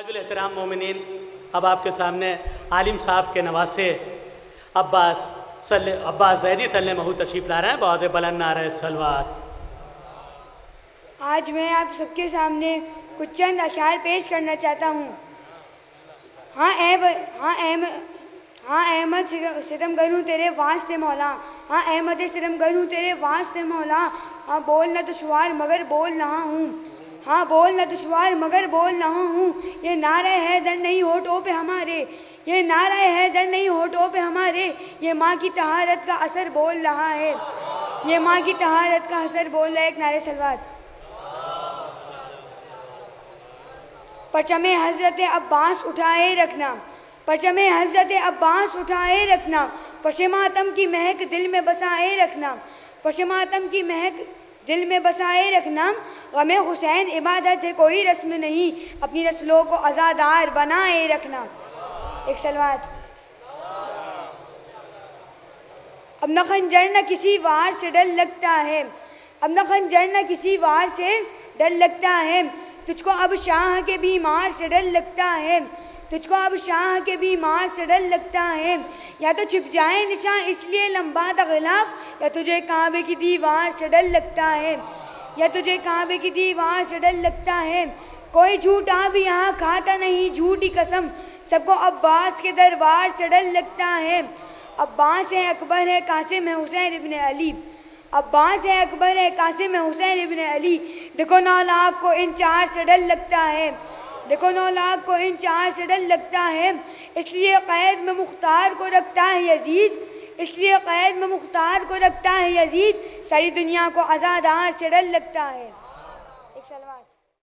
واجب الاحترام مومنین، اب آپ کے سامنے عالم صاحب کے نواسے عباس زیدی صلی اللہ علیہ تشریف لا رہے ہیں۔ بہت بلند نعرہ صلوات۔ آج میں آپ سب کے سامنے کچھ چند اشعار پیش کرنا چاہتا ہوں۔ ہاں احمد ستم گروں تیرے واسطے مولا، ہاں احمد ستم گروں تیرے واسطے مولا، ہاں بولنا دشوار مگر بول رہا ہوں، ہاں بولنا دشوار مگر بول رہا ہوں۔ یہ نعرہ حیدر نہیں ہونٹوں پہ ہمارے، یہ نعرہ حیدر نہیں ہونٹوں پہ ہمارے، یہ ماں کی طہارت کا اثر بول رہا ہے، یہ ماں کی طہارت کا اثر بول رہا ہے۔ ایک نعرہ صلوات۔ پرچم حضرت عباس اٹھائے رکھنا، پرچم حضرت عباس اٹھائے رکھنا، فرش ماتم کی مہک دل میں بسائے رکھنا، فرش ماتم کی مہک دل میں بسائے رکھنا۔ غم حسین عبادت ہے کوئی رسم نہیں، اپنی نسلوں کو عزادار بنائے رکھنا۔ ایک صلوات۔ اب نہ خنجر نہ کسی وار سے ڈر لگتا ہے، اب نہ خنجر نہ کسی وار سے ڈر لگتا ہے، تجھ کو اب شاہ کے بیمار سے ڈر لگتا ہے، تجھ کو اب شاہ کے بیمار سے ڈر لگتا ہے، یا تو چھپ جائے نشاں اس لیے لمبا تھا غلاف، یا تجھے کعبے کی دیوار سے ڈر لگتا ہے، یا تجھے کعبے کی دیوار سے ڈر لگتا ہے۔ کوئی جھوٹا بھی یہاں کھاتا نہیں جھوٹی قسم، سب کو عباس کے دربار سے ڈر لگتا ہے۔ عباس ہے اکبر ہے قاسم ہے حسین ابن علی، عباس ہے اکبر ہے قاسم ہے حسین ابن علی، دیکھو 9 لاکھ کو ان 4 سے ڈر لگتا ہے، دیکھو 9 لاکھ کو ان 4 سے ڈر لگتا ہے، اس لیے قید میں مختار کو رکھتا ہے یزید، اس لیے قید میں مختار کو رکھتا ہے یزید، ساری دنیا کو عزادار سے ڈر لگتا ہے۔